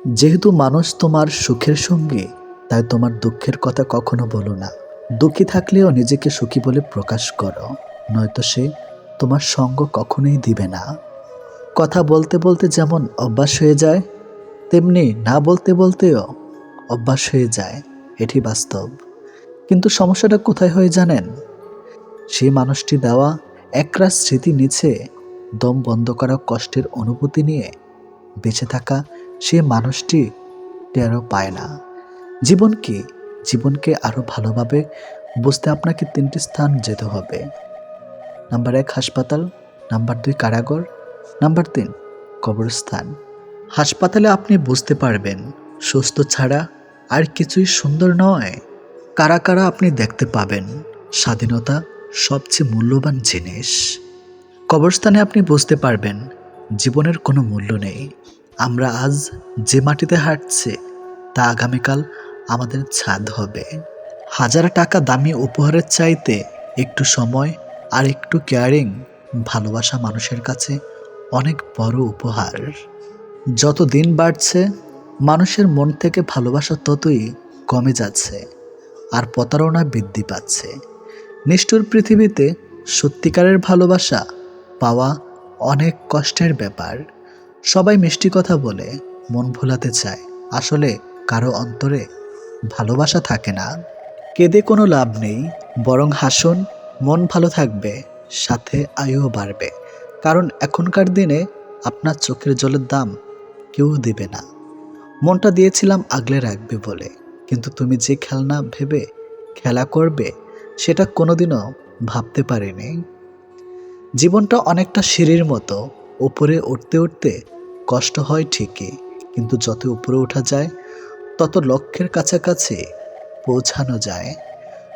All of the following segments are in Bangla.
যেহেতু মানুষ তোমার সুখের সঙ্গী, তাই তোমার দুঃখের কথা কখনো বলো না। দুঃখী থাকলেও নিজেকে সুখী বলে প্রকাশ করো, নয়তো সে তোমার সঙ্গ কখনোই দিবে না। কথা বলতে বলতে যেমন অভ্যাস হয়ে যায়, তেমনি না বলতে বলতেও অভ্যাস হয়ে যায়। এটি বাস্তব। কিন্তু সমস্যাটা কোথায় হয় জানেন? সেই মানুষটি দেওয়া একরাশ স্মৃতি নিচে দম বন্ধ করা কষ্টের অনুভূতি নিয়ে বেঁচে থাকা সেই মানুষটি টেরও পায় না। জীবন কি? জীবনকে আরও ভালোভাবে বুঝতে আপনাকে ৩টি স্থান যেতে হবে। নাম্বার ১ হাসপাতাল, নাম্বার ২ কারাগার, নাম্বার ৩ কবরস্থান। হাসপাতালে আপনি বুঝতে পারবেন সুস্থ ছাড়া আর কিছুই সুন্দর নয়। কারা কারা আপনি দেখতে পাবেন স্বাধীনতা সবচেয়ে মূল্যবান জিনিস। কবরস্থানে আপনি বুঝতে পারবেন জীবনের কোনো মূল্য নেই। আমরা আজ যে মাটিতে হাঁটছি তা আগামীকাল আমাদের ছাদ হবে। হাজার টাকা দামি উপহারের চাইতে একটু সময় আর একটু কেয়ারিং ভালোবাসা মানুষের কাছে অনেক বড় উপহার। যত দিন বাড়ছে মানুষের মন থেকে ভালোবাসা ততই কমে যাচ্ছে, আর প্রতারণা বৃদ্ধি পাচ্ছে। নিষ্ঠুর পৃথিবীতে সত্যিকারের ভালোবাসা পাওয়া অনেক কষ্টের ব্যাপার। সবাই মিষ্টি কথা বলে মন ভোলাতে চায়, আসলে কারো অন্তরে ভালোবাসা থাকে না। কেঁদে কোনো লাভ নেই, বরং হাসুন, মন ভালো থাকবে, সাথে আয়ুও বাড়বে। কারণ এখনকার দিনে আপনার চোখের জলের দাম কেউ দেবে না। মনটা দিয়েছিলাম আগলে রাখবে বলে, কিন্তু তুমি যে খেলনা ভেবে খেলা করবে সেটা কোনোদিনও ভাবতে পারিনি। জীবনটা অনেকটা সিঁড়ির মতো, উপরে উঠতে উঠতে কষ্ট হয় ঠিকই, কিন্তু যত উপরে ওঠা যায় তত লক্ষ্যের কাছাকাছি পৌঁছানো যায়।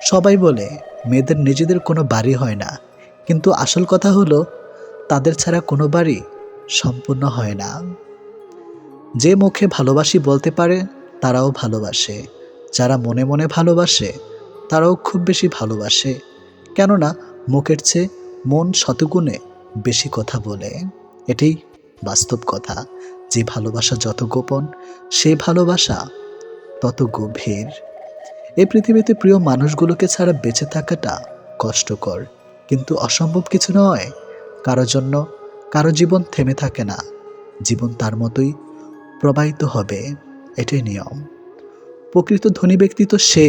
সবাই বলে মেয়েদের নিজেদের কোনো বাড়ি হয় না, কিন্তু আসল কথা হলো তাদের ছাড়া কোনো বাড়ি সম্পূর্ণ হয় না। যে মুখে ভালোবাসি বলতে পারে তারাও ভালোবাসে, যারা মনে মনে ভালোবাসে তারাও খুব বেশি ভালোবাসে। কেননা মুখের চেয়ে মন শতগুণে বেশি কথা বলে। এটাই বাস্তব কথা। যে ভালোবাসা যত গোপন, সেই ভালোবাসা তত গভীর। এই পৃথিবীতে প্রিয় মানুষগুলোকে ছাড়া বেঁচে থাকাটা কষ্টকর, কিন্তু অসম্ভব কিছু নয়। কারো জন্য কারো জীবন থেমে থাকে না, জীবন তার মতোই প্রবাহিত হবে, এটাই নিয়ম। প্রকৃত ধনী ব্যক্তি তো সে,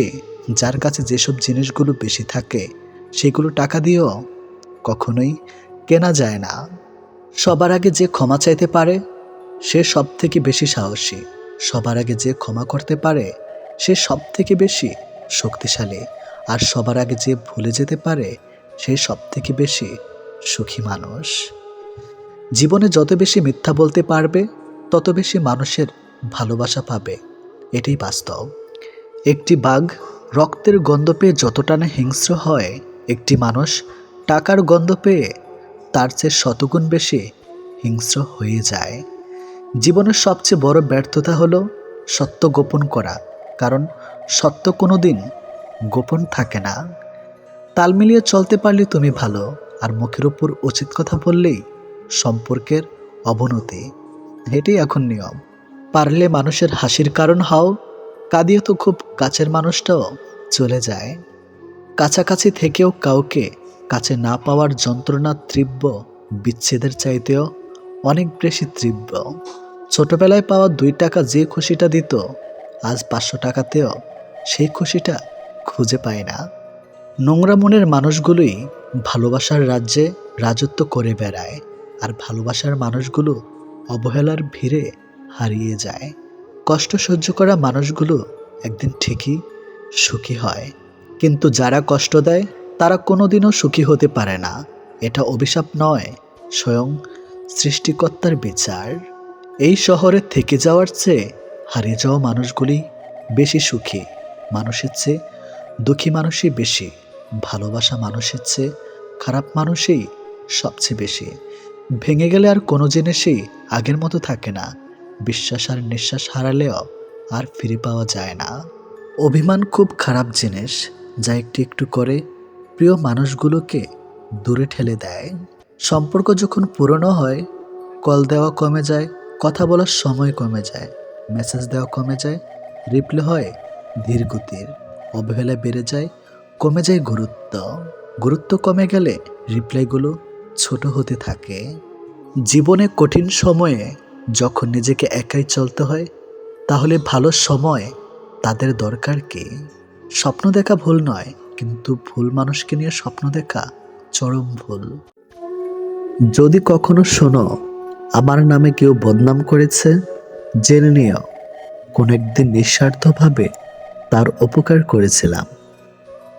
যার কাছে যেসব জিনিসগুলো বেশি থাকে সেগুলো টাকা দিয়েও কখনোই কেনা যায় না। সবার আগে যে ক্ষমা চাইতে পারে সে সব থেকে বেশি সাহসী। সবার আগে যে ক্ষমা করতে পারে সে সব থেকে বেশি শক্তিশালী। আর সবার আগে যে ভুলে যেতে পারে সে সব থেকে বেশি সুখী মানুষ। জীবনে যত বেশি মিথ্যা বলতে পারবে তত বেশি মানুষের ভালোবাসা পাবে, এটাই বাস্তব। একটি বাঘ রক্তের গন্ধ পেয়ে যতটা না হিংস্র হয়, একটি মানুষ টাকার গন্ধ পেয়ে তার চেয়ে শতগুণ বেশি হিংস্র হয়ে যায়। জীবনের সবচেয়ে বড় ব্যর্থতা হলো সত্য গোপন করা, কারণ সত্য কোনো দিন গোপন থাকে না। তাল মিলিয়ে চলতে পারলে তুমি ভালো, আর মুখের উপর উচিত কথা বললেই সম্পর্কের অবনতি। এটাই এখন নিয়ম। পারলে মানুষের হাসির কারণ হও, কাঁদিয়ে তো খুব কাছের মানুষটাও চলে যায়। কাছাকাছি থেকেও কাউকে কাছে না পাওয়ার যন্ত্রণা তীব্র বিচ্ছেদের চাইতেও অনেক বেশি তীব্র। ছোটবেলায় পাওয়া 2 টাকা যে খুশিটা দিত, আজ 500 টাকাতেও সেই খুশিটা খুঁজে পায় না। নোংরা মনের মানুষগুলোই ভালোবাসার রাজ্যে রাজত্ব করে বেড়ায়, আর ভালোবাসার মানুষগুলো অবহেলার ভিড়ে হারিয়ে যায়। কষ্ট সহ্য করা মানুষগুলো একদিন ঠিকই সুখী হয়, কিন্তু যারা কষ্ট দেয় তারা কোনোদিনও সুখী হতে পারে না। এটা অভিশাপ নয়, স্বয়ং সৃষ্টিকর্তার বিচার। এই শহরে থেকে যাওয়ার চেয়ে হারিয়ে যাওয়া মানুষগুলি বেশি সুখী। মানুষের চেয়ে দুঃখী মানুষই বেশি, ভালোবাসা মানুষের চেয়ে খারাপ মানুষই সবচেয়ে বেশি। ভেঙে গেলে আর কোনো জিনিসই আগের মতো থাকে না। বিশ্বাস আর নিঃশ্বাস হারালেও আর ফিরে পাওয়া যায় না। অভিমান খুব খারাপ জিনিস, যা একটু একটু করে প্রিয় মানুষগুলোকে দূরে ঠেলে দেয়। সম্পর্ক যখন পুরনো হয়, কল দেওয়া কমে যায়, কথা বলার সময় কমে যায়, মেসেজ দেওয়া কমে যায়, রিপ্লাই হয় ধীর গতির, অবহেলা বেড়ে যায়, কমে যায় গুরুত্ব, গুরুত্ব কমে গেলে রিপ্লাইগুলো ছোট হতে থাকে। জীবনে কঠিন সময়ে যখন নিজেকে একাই চলতে হয়, তাহলে ভালো সময় তাদের দরকার কি? স্বপ্ন দেখা ভুল নয়, কিন্তু ভুল মানুষকে নিয়ে স্বপ্ন দেখা চরম ভুল। যদি কখনো শোনো আমার নামে কেউ বদনাম করেছে, জেনে নিও কোন একদিন নিঃস্বার্থভাবে তার উপকার করেছিলাম।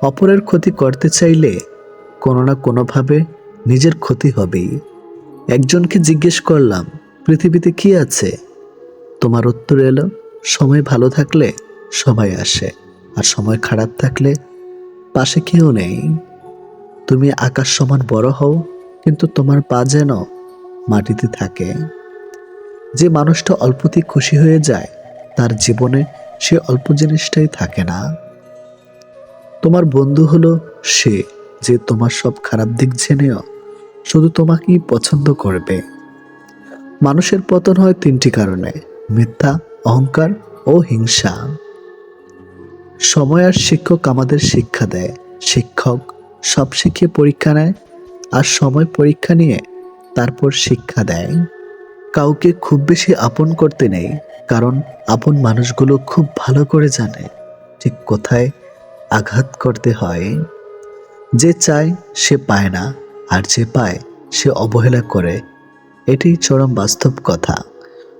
অপরের ক্ষতি করতে চাইলে কোনো না কোনোভাবে নিজের ক্ষতি হবেই। একজনকে জিজ্ঞেস করলাম, পৃথিবীতে কি আছে? তোমার উত্তর এলো, সময় ভালো থাকলে সবাই আসে, আর সময় খারাপ থাকলে পাশে কেউ নেই। তুমি আকাশ সমান বড় হও, কিন্তু তোমার পা যেন মাটিতে থাকে। যে মানুষটা অল্পতেই খুশি হয়ে যায়, তার জীবনে সে অল্প জিনিসটাই থাকে না। তোমার বন্ধু হলো সে যে তোমার সব খারাপ দিক জেনেও শুধু তোমাকেই পছন্দ করবে। মানুষের পতন হয় তিনটি কারণে: মিথ্যা, অহংকার ও হিংসা। সময় আর শিক্ষক আমাদের শিক্ষা দেয়। শিক্ষক সব শিখিয়ে পরীক্ষা নেয়, আর সময় পরীক্ষা নিয়ে তারপর শিক্ষা দেয়। কাউকে খুব বেশি আপন করতে নেই, কারণ আপন মানুষগুলো খুব ভালো করে জানে ঠিক কোথায় আঘাত করতে হয়। যে চায় সে পায় না, আর যে পায় সে অবহেলা করে। এটাই চরম বাস্তব কথা।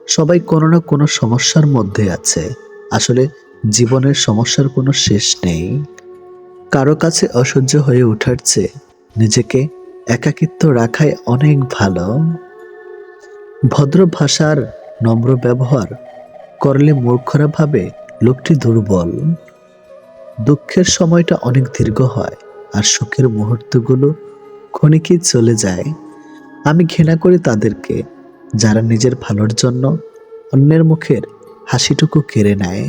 সবাই কোনো না কোনো সমস্যার মধ্যে আছে। আসলে জীবনের সমস্যার কোনো শেষ নেই। কারো কাছে অসহ্য হয়ে ওঠার চেয়ে নিজেকে একাকিত্ব রাখাই অনেক ভালো। ভদ্র ভাষার নম্র ব্যবহার করলে মূর্খরা ভাবে লোকটি দুর্বল। দুঃখের সময়টা অনেক দীর্ঘ হয়, আর সুখের মুহূর্তগুলো ক্ষণিকেই চলে যায়। আমি ঘৃণা করি তাদেরকে যারা নিজের ভালোর জন্য অন্যের মুখের হাসিটুকু কেড়ে নেয়।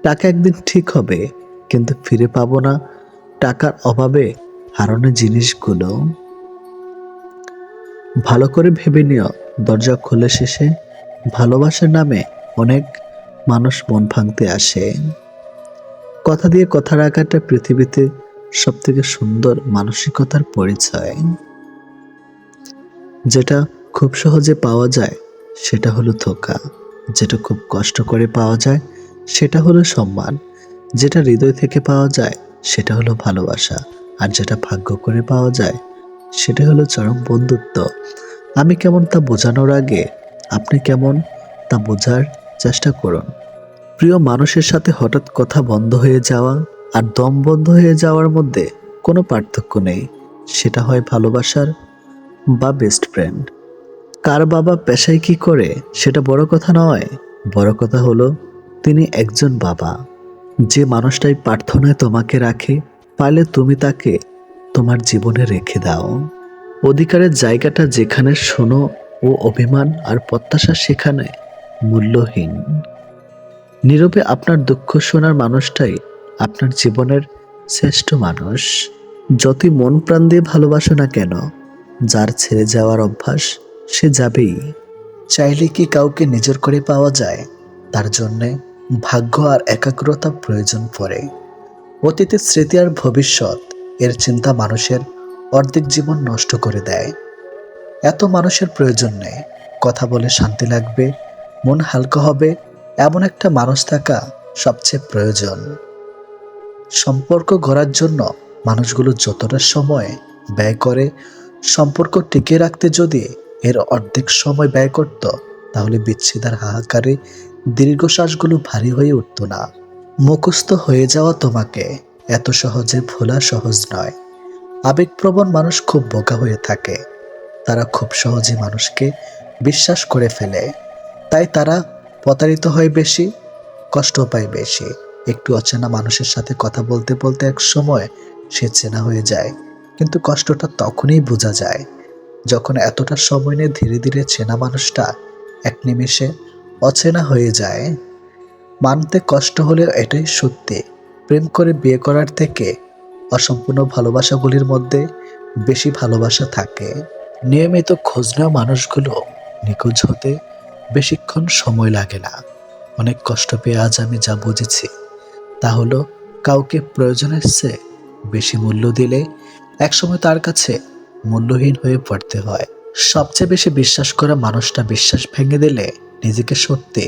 টাকা একদিন ঠিক হবে, কিন্তু ফিরে পাবো না টাকার অভাবে হারানো জিনিসগুলো। ভালো করে ভেবে নিও, দরজা খুলে শেষে ভালোবাসার নামে অনেক মানুষ মন ভাঙতে আসে। কথা দিয়ে কথা রাখাটা পৃথিবীতে সব থেকে সুন্দর মানসিকতার পরিচয়। যেটা খুব সহজে পাওয়া যায় সেটা হলো ধোঁকা, যেটা খুব কষ্ট করে পাওয়া যায় সেটা হলো সম্মান, যেটা হৃদয় থেকে পাওয়া যায় সেটা হলো ভালোবাসা, আর যেটা ভাগ্য করে পাওয়া যায় সেটা হলো চরম বন্ধুত্ব। আমি কেমন তা বোঝানোর আগে আপনি কেমন তা বোঝার চেষ্টা করুন। প্রিয় মানুষের সাথে হঠাৎ কথা বন্ধ হয়ে যাওয়া আর দম বন্ধ হয়ে যাওয়ার মধ্যে কোনো পার্থক্য নেই। সেটা হয় ভালোবাসার বা বেস্ট ফ্রেন্ড। কার বাবা পেশায় কি করে সেটা বড় কথা নয়, বড় কথা হলো তিনি একজন বাবা। যে মানুষটাই প্রার্থনায় তোমাকে রাখে, পারলে তুমি তাকে তোমার জীবনে রেখে দাও। অধিকারের জায়গাটা যেখানে শোনো ও অভিমান আর প্রত্যাশা সেখানে মূল্যহীন। নীরবে আপনার দুঃখ শোনার মানুষটাই আপনার জীবনের শ্রেষ্ঠ মানুষ। যতই মন প্রাণ দিয়ে ভালোবাসো না কেন, যার ছেড়ে যাওয়ার অভ্যাস সে যাবেই। চাইলে কি কাউকে নিজের করে পাওয়া যায়? তার জন্যে ভাগ্য আর একাগ্রতা প্রয়োজন পড়ে। অতীতের স্মৃতি আর ভবিষ্যৎ এর চিন্তা মানুষের অর্ধেক জীবন নষ্ট করে দেয়। এত মানুষের প্রয়োজন নেই। কথা বলে শান্তি লাগবে, মন হালকা হবে, এমন একটা মানুষ থাকা সবচেয়ে প্রয়োজন। সম্পর্ক গড়ার জন্য মানুষগুলো যতটা সময় ব্যয় করে, সম্পর্ক টিকিয়ে রাখতে যদি এর অর্ধেক সময় ব্যয় করত, তাহলে বিচ্ছেদের হাহাকারে দীর্ঘশ্বাসগুলো ভারী হয়ে উঠত না। মুখস্থ হয়ে যাওয়া তোমাকে এত সহজে ভোলা সহজ নয়। আবেগপ্রবণ মানুষ খুব বোকা হয়ে থাকে। তারা খুব সহজে মানুষকে বিশ্বাস করে ফেলে, তাই তারা প্রতারিত হয় বেশি, কষ্ট পায় বেশি। একটু অচেনা মানুষের সাথে কথা বলতে বলতে এক সময় সে চেনা হয়ে যায়, কিন্তু কষ্টটা তখনই বোঝা যায় যখন এতটা সময় নিয়ে ধীরে ধীরে চেনা মানুষটা এক নিমেষে অচেনা হয়ে যায়। মানতে কষ্ট হলেও এটাই সত্যি, প্রেম করে বিয়ে করার থেকে অসম্পূর্ণ ভালোবাসাগুলির মধ্যে বেশি ভালোবাসা থাকে। নিয়মিত খোঁজ নেওয়া মানুষগুলো নিখোঁজ হতে বেশিক্ষণ সময় লাগে না। অনেক কষ্ট পেয়ে আজ আমি যা বুঝেছি তা হলো, কাউকে প্রয়োজনের চেয়ে বেশি মূল্য দিলে একসময় তার কাছে মূল্যহীন হয়ে পড়তে হয়। সবচেয়ে বেশি বিশ্বাস করা মানুষটা বিশ্বাস ভেঙে দিলে নিজেকে সত্যি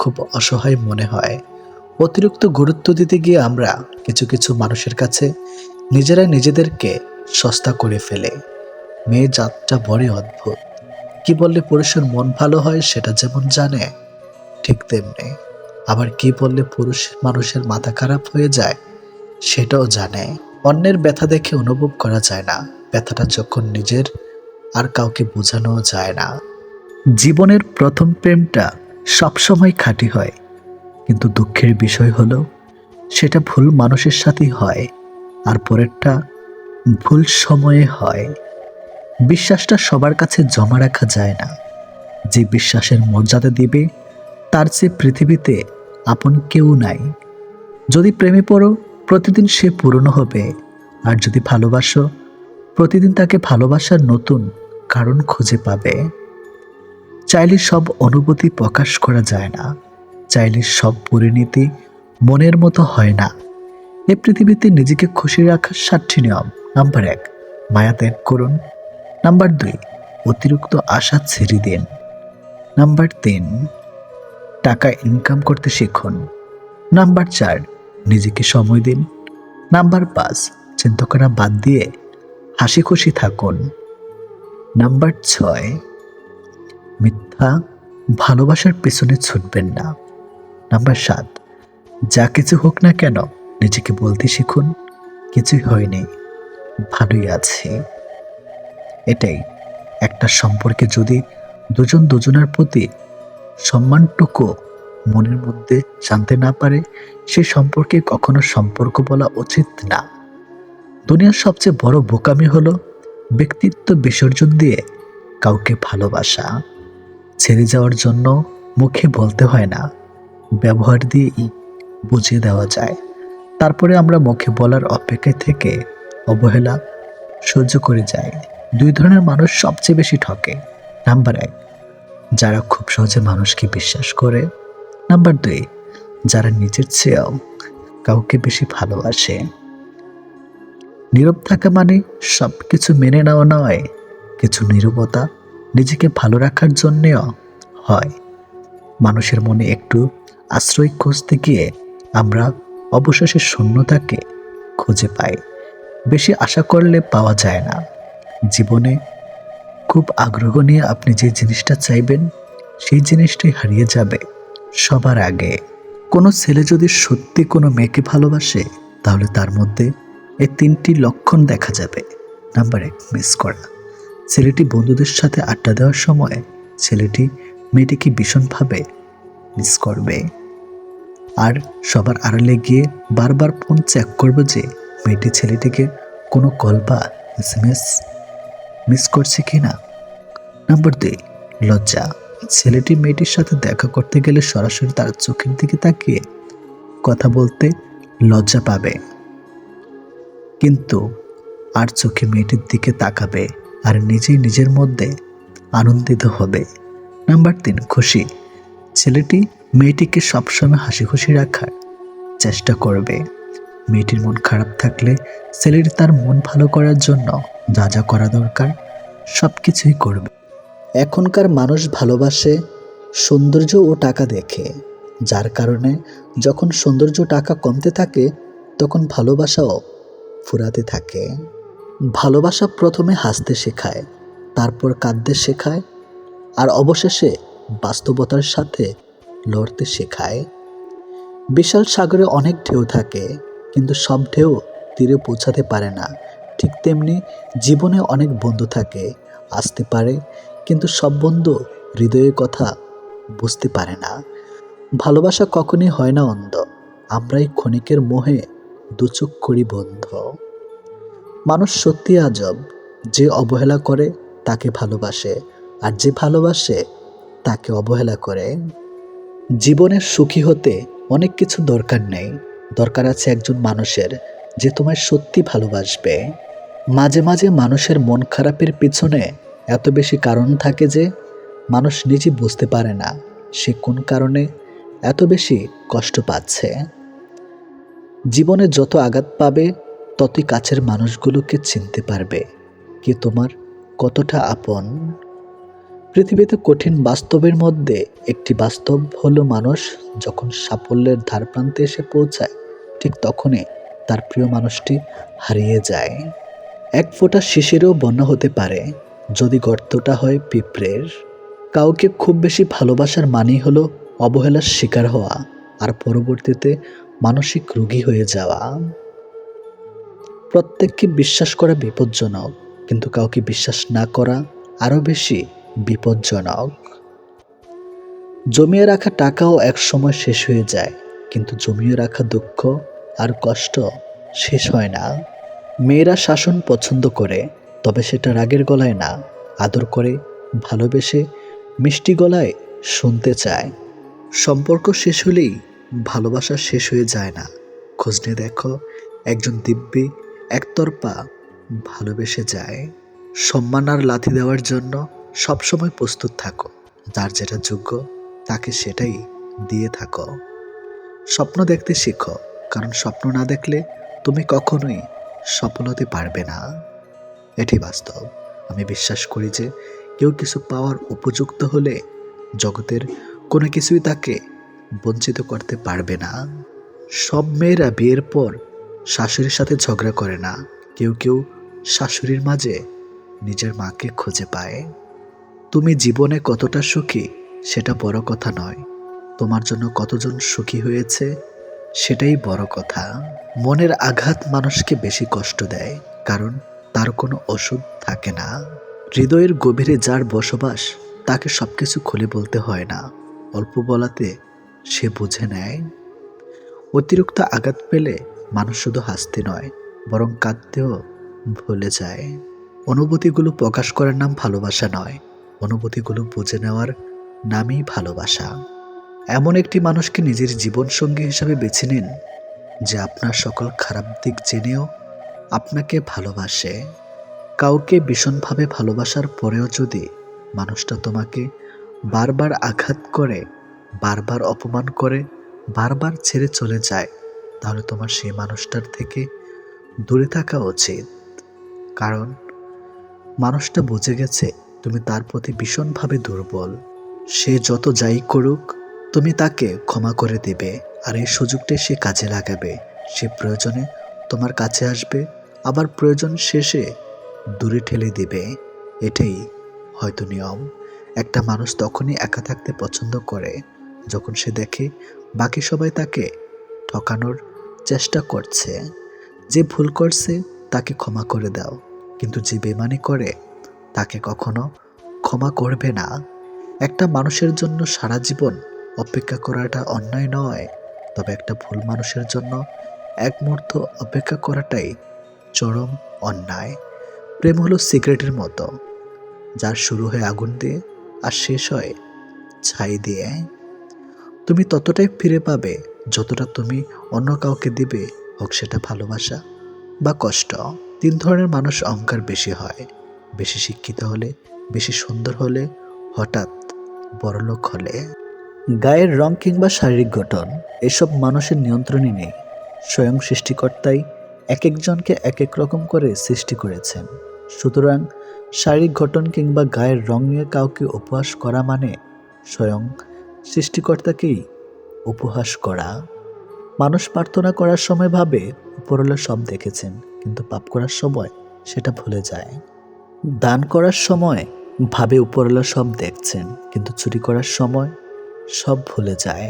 খুব অসহায় মনে হয়। অতিরিক্ত গুরুত্ব দিতে গিয়ে আমরা কিছু কিছু মানুষের কাছে নিজেরাই নিজেদেরকে সস্তা করে ফেলে। মেয়ে জাতটা বড়ই অদ্ভুত। কি বললে পুরুষের মন ভালো হয় সেটা যেমন জানে, ঠিক তেমনি আবার কি বললে পুরুষ মানুষের মাথা খারাপ হয়ে যায় সেটাও জানে। অন্যের ব্যথা দেখে অনুভব করা যায় না, ব্যথাটা যখন নিজের আর কাউকে বোঝানো যায় না। জীবনের প্রথম প্রেমটা সবসময় খাঁটি হয়, কিন্তু দুঃখের বিষয় হলো সেটা ভুল মানুষের সাথেই হয়, আর পরেরটা ভুল সময়ে হয়। বিশ্বাসটা সবার কাছে জমা রাখা যায় না। যে বিশ্বাসের মর্যাদা দিবে তার চেয়ে পৃথিবীতে আপন কেউ নাই। যদি প্রেমে পড়ো প্রতিদিন সে পুরনো হবে, আর যদি ভালোবাসো প্রতিদিন তাকে ভালোবাসার নতুন কারণ খুঁজে পাবে। চাইলে সব অনুভূতি প্রকাশ করা যায় না, চাইলে সব পরিণতি মনের মতো হয় না। এ পৃথিবীতে নিজেকে খুশি রাখার 7টি নিয়ম। নাম্বার 1, মায়া ত্যাগ করুন। নাম্বার 2, অতিরিক্ত আশা ছেড়ে দিন। নাম্বার 3, টাকা ইনকাম করতে শিখুন। নাম্বার 4, নিজেকে সময় দিন। নাম্বার 5, চিন্তা করা বাদ দিয়ে হাসি খুশি থাকুন। নাম্বার 6, মিথ্যা ভালোবাসার পেছনে ছুটবেন না। নাম্বার 7, যা কিছু হোক না কেন নিজেকে বলতে শিখুন, কিছুই হয়নি, ভালোই আছি। এটাই একটা সম্পর্কে যদি দুজন দুজনের প্রতি সম্মানটুকু মনের মধ্যে জানতে না পারে, সে সম্পর্কে কখনো সম্পর্ক বলা উচিত না। দুনিয়ার সবচেয়ে বড় বোকামি হলো ব্যক্তিত্ব বিসর্জন দিয়ে কাউকে ভালোবাসা। ছেড়ে যাওয়ার জন্য মুখে বলতে হয় না, ব্যবহার দিয়েই বুঝিয়ে দেওয়া যায়। তারপরে আমরা মুখে বলার অপেক্ষায় থেকে অবহেলা সহ্য করে যাই। 2 ধরনের মানুষ সবচেয়ে বেশি ঠকে। নাম্বার 1, যারা খুব সহজে মানুষকে বিশ্বাস করে। নাম্বার 2, যারা নিজের চেয়েও কাউকে বেশি ভালোবাসে। নীরব থাকা মানে সবকিছু মেনে নেওয়া নয়, কিছু নীরবতা নিজেকে ভালো রাখার জন্যেও হয়। মানুষের মনে একটু আশ্রয় খুঁজতে গিয়ে আমরা অবশেষে শূন্যতাকে খুঁজে পাই। বেশি আশা করলে পাওয়া যায় না। জীবনে খুব আগ্রহ নিয়ে আপনি যে জিনিসটা চাইবেন সেই জিনিসটাই হারিয়ে যাবে সবার আগে। কোনো ছেলে যদি সত্যি কোনো মেয়েকে ভালোবাসে তাহলে তার মধ্যে এই 3টি লক্ষণ দেখা যাবে। নাম্বার 1, মিস করা। ছেলেটি বন্ধুদের সাথে আড্ডা দেওয়ার সময় ছেলেটি মেয়েটিকে ভীষণভাবে মিস করবে, আর সবার আড়ালে গিয়ে বারবার ফোন চেক করবে যে মেয়েটি ছেলেটিকে কোনো কল বা SMS মিস করছে কিনা। নাম্বার 2, লজ্জা। ছেলেটি মেয়েটির সাথে দেখা করতে গেলে সরাসরি তার চোখের দিকে তাকিয়ে কথা বলতে লজ্জা পাবে, কিন্তু আর চোখে মেয়েটির দিকে তাকাবে আর নিজেই নিজের মধ্যে আনন্দিত হবে। নাম্বার 3, খুশি। ছেলেটি মেয়েটিকে সবসময় হাসি খুশি রাখার চেষ্টা করবে। মেয়েটির মন খারাপ থাকলে ছেলেটি তার মন ভালো করার জন্য যা যা করা দরকার সব কিছুই করবে। এখনকার মানুষ ভালোবাসে সৌন্দর্য ও টাকা দেখে, যার কারণে যখন সৌন্দর্য টাকা কমতে থাকে তখন ভালোবাসাও ফুরাতে থাকে। ভালোবাসা প্রথমে হাসতে শেখায়, তারপর কাঁদতে শেখায়, আর অবশেষে বাস্তবতার সাথে লড়তে শেখায়। বিশাল সাগরে অনেক ঢেউ থাকে, কিন্তু সব ঢেউ তীরে পৌঁছাতে পারে না। ঠিক তেমনি জীবনে অনেক বন্ধু থাকে, আসতে পারে, কিন্তু সব বন্ধু হৃদয়ের কথা বুঝতে পারে না। ভালোবাসা কখনই হয় না অন্ধ, আমরাই ক্ষণিকের মোহে দুচোখ করি বন্ধ। মানুষ সত্যি আজব, যে অবহেলা করে তাকে ভালোবাসে, আর যে ভালোবাসে তাকে অবহেলা করে। জীবনের সুখী হতে অনেক কিছু দরকার নেই, দরকার আছে একজন মানুষের যে তোমায় সত্যি ভালোবাসবে। মাঝে মাঝে মানুষের মন খারাপের পিছনে এত বেশি কারণ থাকে যে মানুষ নিজে বুঝতে পারে না সে কোন কারণে এত বেশি কষ্ট পাচ্ছে। জীবনে যত আঘাত পাবে ততই কাছের মানুষগুলোকে চিনতে পারবে কে তোমার কতটা আপন। পৃথিবীতে কঠিন বাস্তবের মধ্যে একটি বাস্তব হলো মানুষ যখন সাফল্যের ধারপ্রান্তে এসে পৌঁছায় ঠিক তখনই তার প্রিয় মানুষটি হারিয়ে যায়। এক ফোঁটা শিশিরেও বন্যা হতে পারে যদি গর্তটা হয় পিঁপড়ের। কাউকে খুব বেশি ভালোবাসার মানেই হলো অবহেলার শিকার হওয়া আর পরবর্তীতে মানসিক রোগী হয়ে যাওয়া। প্রত্যেককে বিশ্বাস করা বিপজ্জনক, কিন্তু কাউকে বিশ্বাস না করা আরও বেশি বিপজ্জনক। জমিয়ে রাখা টাকাও একসময় শেষ হয়ে যায়, কিন্তু জমিয়ে রাখা দুঃখ আর কষ্ট শেষ হয় না। মেয়েরা শাসন পছন্দ করে, তবে সেটা রাগের গলায় না, আদর করে, ভালোবেসে, মিষ্টি গলায় শুনতে চায়। সম্পর্ক শেষ হলেই ভালোবাসা শেষ হয়ে যায় না। খোঁজ নিয়ে দেখো, একজন দিব্যি একতরফা ভালোবেসে যায়। সম্মান আর লাথি দেওয়ার জন্য সবসময় প্রস্তুত থাকো। যার যেটা যোগ্য তাকে সেটাই দিয়ে থাকো। স্বপ্ন দেখতে শিখো, কারণ স্বপ্ন না দেখলে তুমি কখনোই সফল হতে পারবে না। এটি বাস্তব। আমি বিশ্বাস করি যে কেউ কিছু পাওয়ার উপযুক্ত হলে জগতের কোনো কিছুই তাকে বঞ্চিত করতে পারবে না। সব মেয়েরা বিয়ের পর শাশুড়ির সাথে ঝগড়া করে না। কেউ কেউ শাশুড়ির মাঝে নিজের মাকে খুঁজে পায়। তুমি জীবনে কতটা সুখী সেটা বড় কথা নয়, তোমার জন্য কতজন সুখী হয়েছে সেটাই বড় কথা। মনের আঘাত মানুষকে বেশি কষ্ট দেয়, কারণ তার কোনো ওষুধ থাকে না। হৃদয়ের গভীরে যার বসবাস তাকে সবকিছু খুলে বলতে হয় না, অল্প বলাতে সে বুঝে নেয়। অতিরিক্ত আঘাত পেলে মানুষ শুধু হাসতে নয়, বরং কাঁদতেও ভুলে যায়। অনুভূতিগুলো প্রকাশ করার নাম ভালোবাসা নয়, অনুভূতিগুলো বুঝে নেওয়ার নামই ভালোবাসা। এমন একটি মানুষকে নিজের জীবনসঙ্গী হিসাবে বেছে নিন যে আপনার সকল খারাপ দিক জেনেও আপনাকে ভালোবাসে। কাউকে ভীষণভাবে ভালোবাসার পরেও যদি মানুষটা তোমাকে বারবার আঘাত করে, বারবার অপমান করে, বারবার ছেড়ে চলে যায়, তাহলে তোমার সেই মানুষটার থেকে দূরে থাকা উচিত। কারণ মানুষটা বুঝে গেছে তুমি তার প্রতি ভীষণভাবে দুর্বল। সে যত যাই করুক তুমি তাকে ক্ষমা করে দেবে, আর এই সুযোগটাই সে কাজে লাগাবে। সে প্রয়োজনে তোমার কাছে আসবে, আবার প্রয়োজন শেষে দূরে ঠেলে দিবে। এটাই হয়তো নিয়ম। একটা মানুষ তখনই একা থাকতে পছন্দ করে যখন সে দেখে বাকি সবাই তাকে ঠকানোর চেষ্টা করছে। যে ভুল করছে তাকে ক্ষমা করে দাও, কিন্তু যে বেমানি করে তাকে কখনো ক্ষমা করবে না। একটা মানুষের জন্য সারা জীবন অপেক্ষা করাটা অন্যায় নয়, তবে একটা ভুল মানুষের জন্য এক মুহূর্ত অপেক্ষা করাটাই চরম অন্যায়। প্রেম হলো সিগারেটের মতো, যার শুরু হয় আগুন দিয়ে আর শেষ হয় ছাই দিয়ে। তুমি ততটাই ফিরে পাবে যতটা তুমি অন্য কাউকে দিবে, হোক সেটা ভালোবাসা বা কষ্ট। 3 ধরনের মানুষ অহংকার বেশি হয়: বেশি শিক্ষিত হলে, বেশি সুন্দর হলে, হঠাৎ বড়লোক হলে। গায়ের রং কিংবা শারীরিক গঠন এসব মানুষের নিয়ন্ত্রণে নেই। স্বয়ং সৃষ্টিকর্তাই এক একজনকে এক এক রকম করে সৃষ্টি করেছেন। সুতরাং শারীরিক গঠন কিংবা গায়ের রং নিয়ে কাউকে উপহাস করা মানে স্বয়ং সৃষ্টিকর্তাকেই উপহাস করা। মানুষ প্রার্থনা করার সময় ভাবে উপরওয়ালা সব দেখেছেন, কিন্তু পাপ করার সময় সেটা ভুলে যায়। দান করার সময় ভাবে উপরওয়ালা সব দেখছেন, কিন্তু চুরি করার সময় সব ভুলে যায়।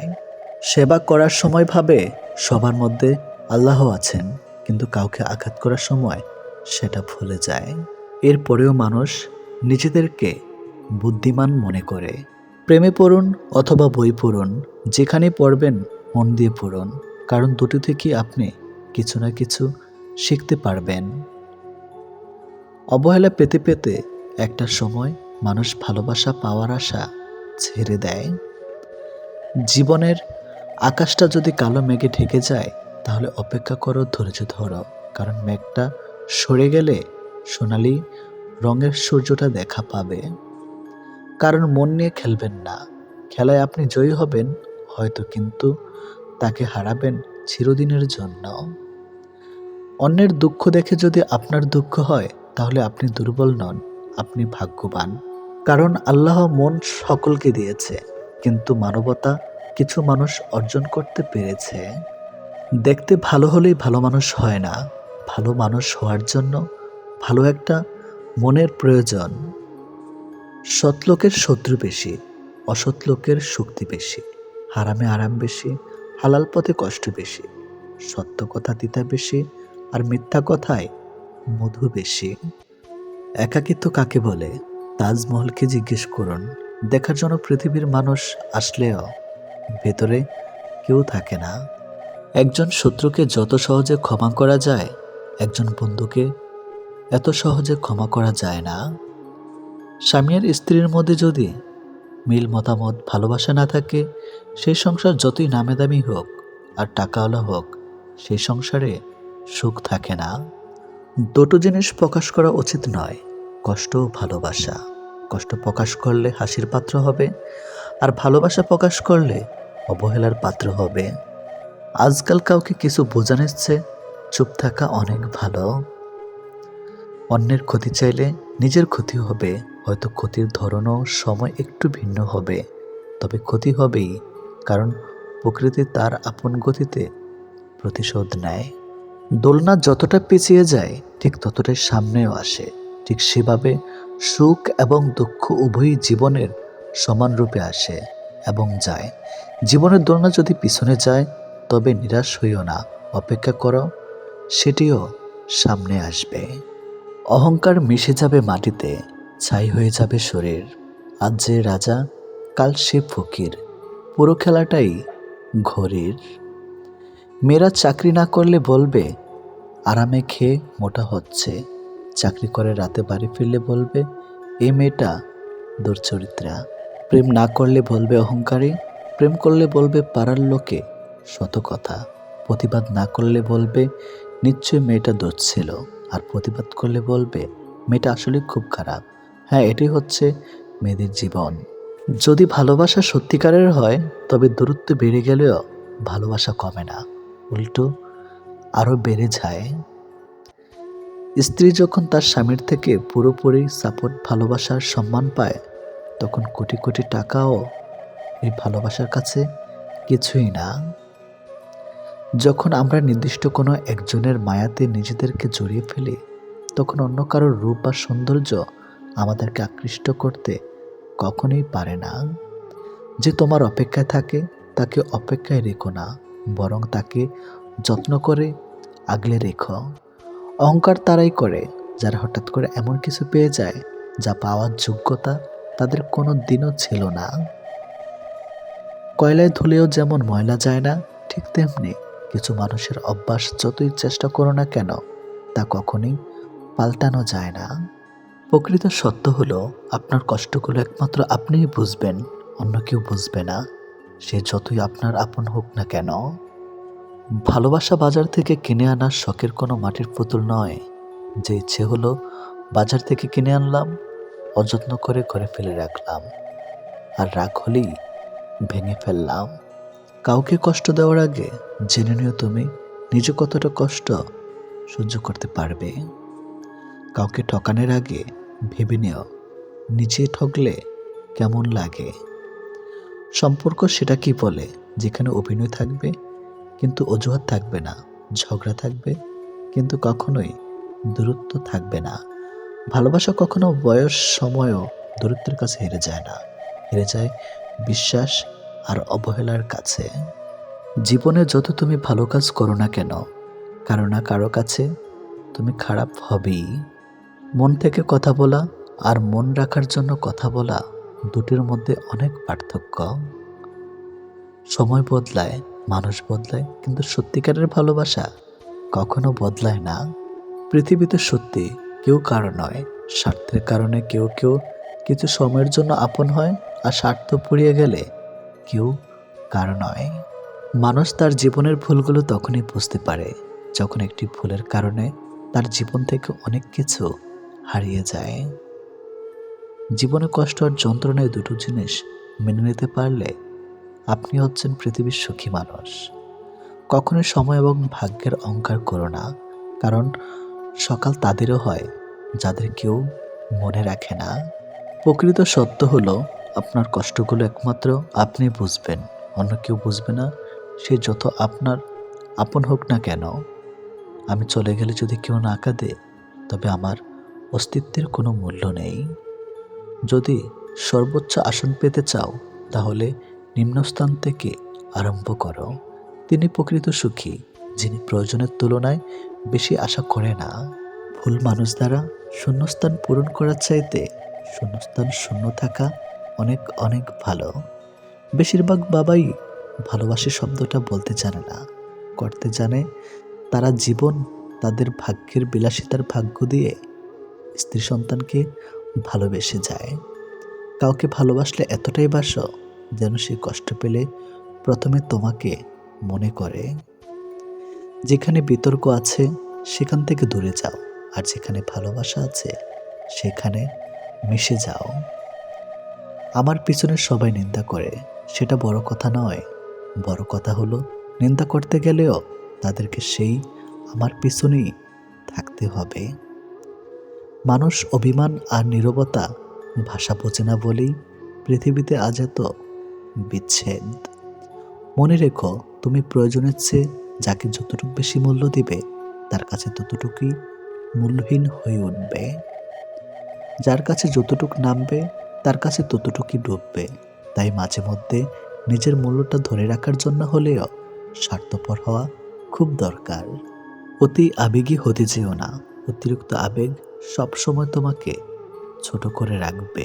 সেবা করার সময় ভাবে সবার মধ্যে আল্লাহ আছেন, কিন্তু কাউকে আঘাত করার সময় সেটা ভুলে যায়। এরপরেও মানুষ নিজেদেরকে বুদ্ধিমান মনে করে। প্রেমে পড়ুন অথবা বই পড়ুন, যেখানে পড়বেন মন দিয়ে পড়ুন, কারণ দুটো থেকে আপনি কিছু না কিছু শিখতে পারবেন। অবহেলা পেতে পেতে একটা সময় মানুষ ভালোবাসা পাওয়ার আশা ছেড়ে দেয়। জীবনের আকাশটা যদি কালো মেঘে ঢেকে যায়, তাহলে অপেক্ষা করো, ধৈর্য ধরো, কারণ মেঘটা সরে গেলে সোনালি রঙের সূর্যটা দেখা পাবে। কারণ মন নিয়ে খেলবেন না। খেলায় আপনি জয়ী হবেন হয়তো, কিন্তু তাকে হারাবেন চিরদিনের জন্য। অন্যের দুঃখ দেখে যদি আপনার দুঃখ হয় তাহলে আপনি দুর্বল নন, আপনি ভাগ্যবান। কারণ আল্লাহ মন সকলকে দিয়েছে, কিন্তু মানবতা কিছু মানুষ অর্জন করতে পেরেছে। দেখতে ভালো হলেই ভালো মানুষ হয় না। ভালো মানুষ হওয়ার জন্য ভালো একটা মনের প্রয়োজন। সৎ লোকের শত্রু বেশি, অসৎ লোকের শক্তি বেশি। হারামে আরাম বেশি, হালাল পথে কষ্ট বেশি। সত্য কথা তিতা বেশি, আর মিথ্যা কথায় মধু বেশি। একাকিত্ব কাকে বলে? তাজমহলকে জিজ্ঞেস করুন। দেখার জন্য পৃথিবীর মানুষ আসলেও ভেতরে কেউ থাকে না। একজন শত্রুকে যত সহজে ক্ষমা করা যায়, একজন বন্ধুকে এত সহজে ক্ষমা করা যায় না। স্বামী আর স্ত্রীর মধ্যে যদি মিল মতামত ভালোবাসা না থাকে, সেই সংসার যতই নামে দামি হোক আর টাকাওয়ালা হোক, সেই সংসারে সুখ থাকে না। দুটো জিনিস প্রকাশ করা উচিত নয়, কষ্ট ও ভালোবাসা। কষ্ট প্রকাশ করলে হাসির পাত্র হবে, আর ভালোবাসা প্রকাশ করলে অবহেলার পাত্র হবে। আজকাল কাউকে কিছু বোঝানোর চেয়ে চুপ থাকা অনেক ভালো। অন্যের ক্ষতি চাইলে নিজের ক্ষতি হবে, হয়তো ক্ষতির ধরনও সময় একটু ভিন্ন হবে, তবে ক্ষতি হবেই। কারণ প্রকৃতি তার আপন গতিতে প্রতিশোধ নেয়। দোলনা যতটা পিছিয়ে যায় ঠিক ততটাই সামনেও আসে। ঠিক সেভাবে সুখ এবং দুঃখ উভয়ই জীবনের সমান রূপে আসে এবং যায়। জীবনের দোলনা যদি পিছনে যায় তবে নিরাশ হইও না, অপেক্ষা করো, সেটিও সামনে আসবে। অহংকার মিশে যাবে মাটিতে, ছাই হয়ে যাবে শরীর। আজ যে রাজা, কাল সে ফকির। পুরো খেলাটাই ঘড়ির। মেয়েরা চাকরি না করলে বলবে আরামে খেয়ে মোটা হচ্ছে। চাকরি করে রাতে বাড়ি ফিরলে বলবে এই মেয়েটা দুর্চরিত্রা। প্রেম না করলে বলবে অহংকারী, প্রেম করলে বলবে পাড়ার লোকে শত কথা। প্রতিবাদ না করলে বলবে নিশ্চয়ই মেয়েটা দোষ ছিল, আর প্রতিবাদ করলে বলবে মেয়েটা আসলে খুব খারাপ। হ্যাঁ, এটাই হচ্ছে মেয়েদের জীবন। যদি ভালোবাসা সত্যিকারের হয় তবে দূরত্ব বেড়ে গেলেও ভালোবাসা কমে না, উল্টো আরও বেড়ে যায়। স্ত্রী যখন তার স্বামীর থেকে পুরোপুরি সাপোর্ট, ভালোবাসার সম্মান পায়, তখন কোটি কোটি টাকাও এই ভালোবাসার কাছে কিছুই না। যখন আমরা নির্দিষ্ট কোনো একজনের মায়াতে নিজেদেরকে জড়িয়ে ফেলি, তখন অন্য কারোর রূপ বা সৌন্দর্য আমাদেরকে আকৃষ্ট করতে কখনোই পারে না। যে তোমার অপেক্ষায় থাকে তাকে অপেক্ষায় রেখো না, বরং তাকে যত্ন করে আগলে রেখো। অহংকার তারাই করে যারা হঠাৎ করে এমন কিছু পেয়ে যায় যা পাওয়ার যোগ্যতা তাদের কোনো দিনও ছিল না। কয়লায় ধুলেও যেমন ময়লা যায় না, ঠিক তেমনি কিছু মানুষের অভ্যাস যতই চেষ্টা করো না কেন তা কখনোই পাল্টানো যায় না। প্রকৃত সত্য হলো আপনার কষ্টগুলো একমাত্র আপনিই বুঝবেন, অন্য কেউ বুঝবে না, সে যতই আপনার আপন হোক না কেন। ভালোবাসা বাজার থেকে কিনে আনার শখের কোনো মাটির পুতুল নয়, যে ইচ্ছে হলো বাজার থেকে কিনে আনলাম, অযত্ন করে ঘরে ফেলে রাখলাম, আর রাগ হলেই ভেঙে ফেললাম। কাউকে কষ্ট দেওয়ার আগে জেনে নিও তুমি নিজে কতটা কষ্ট সহ্য করতে পারবে। কাউকে ঠকানোর আগে ভেবে নিও নিজে ঠকলে কেমন লাগে। সম্পর্ক সেটা কি বলে যেখানে অভিনয় থাকবে কিন্তু অজুহাত থাকবে না, ঝগড়া থাকবে কিন্তু কখনোই দূরত্ব থাকবে না। ভালোবাসা কখনো বয়স সময়ও দূরত্বের কাছে হেরে যায় না, হেরে যায় বিশ্বাস আর অবহেলার কাছে। জীবনে যত তুমি ভালো কাজ করো না কেন, কারো না কারো কাছে তুমি খারাপ হবেই। মন থেকে কথা বলা আর মন রাখার জন্য কথা বলা, দুটির মধ্যে অনেক পার্থক্য। সময় বদলায়, মানুষ বদলায়, কিন্তু সত্যিকারের ভালোবাসা কখনো বদলায় না। পৃথিবীতে সত্যি কেউ কারো নয়, স্বার্থের কারণে কেউ কেউ কিছু সময়ের জন্য আপন হয়, আর স্বার্থ পুড়িয়ে গেলে কেউ কারো নয়। মানুষ তার জীবনের ভুলগুলো তখনই বুঝতে পারে যখন একটি ভুলের কারণে তার জীবন থেকে অনেক কিছু হারিয়ে যায়। জীবনে কষ্ট আর যন্ত্রণায় দুটো জিনিস মেনে নিতে পারলে আপনি হচ্ছেন পৃথিবীর সুখী মানুষ। কখনোই সময় এবং ভাগ্যের অহংকার করো না, কারণ সকাল তাদেরও হয় যাদের কেউ মনে রাখে না। প্রকৃত সত্য হলো, আপনার কষ্টগুলো একমাত্র আপনি বুঝবেন, অন্য কেউ বুঝবে না। সে যত আপনার আপন হোক না কেন। আমি চলে গেলে যদি কেউ না কাঁদে, তবে আমার অস্তিত্বের কোনো মূল্য নেই। যদি সর্বোচ্চ আসন পেতে চাও, তাহলে নিম্নস্থান থেকে আরম্ভ করো। তিনি প্রকৃত সুখী, যিনি প্রয়োজনের তুলনায় বেশি আশা করে না। ভুল মানুষ দ্বারা শূন্যস্থান পূরণ করার চাইতে শূন্যস্থান শূন্য থাকা অনেক অনেক ভালো। বেশিরভাগ বাবাই ভালোবাসি শব্দটা বলতে জানে না, করতে জানে। তারা জীবন তাদের ভাগ্যের বিলাসিতার ভাগ্য দিয়ে স্ত্রী সন্তানকে ভালোবেসে যায়। কাউকে ভালোবাসলে এতটাই বাসো যেন সে কষ্ট পেলে প্রথমে তোমাকে মনে করে। যেখানে বিতর্ক আছে সেখান থেকে দূরে যাও, আর যেখানে ভালোবাসা আছে সেখানে মিশে যাও। আমার পিছনে সবাই নিন্দা করে, সেটা বড় কথা নয়। বড় কথা হলো, নিন্দা করতে গেলেও তাদেরকে সেই আমার পিছনেই থাকতে হবে। মানুষ অভিমান আর নীরবতা ভাষা বোঝে না বলেই পৃথিবীতে আজ এত বিচ্ছেদ। মনে রেখো, তুমি প্রয়োজনের চেয়ে যাকে যতটুকু বেশি মূল্য দিবে, তার কাছে ততটুকুই মূল্যহীন হয়ে উঠবে। যার কাছে যতটুকু নামবে, তার কাছে ততটুকুই ডুববে। তাই মাঝে মধ্যে নিজের মূল্যটা ধরে রাখার জন্য হলেও স্বার্থপর হওয়া খুব দরকার। অতি আবেগী হতে যেও না, অতিরিক্ত আবেগ সবসময় তোমাকে ছোট করে রাখবে।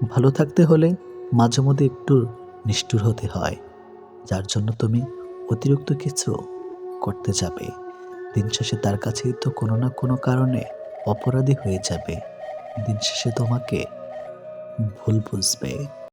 ভালো থাকতে হলে মাঝে মধ্যে একটু নিষ্ঠুর হতে হয়, যার জন্য তুমি অতিরিক্ত কিছু করতে যাবে। দিন শেষে তার কাছেই তো কোনো না কোনো কারণে অপরাধী হয়ে যাবে। দিন শেষে তোমাকে ভুল বুঝবে।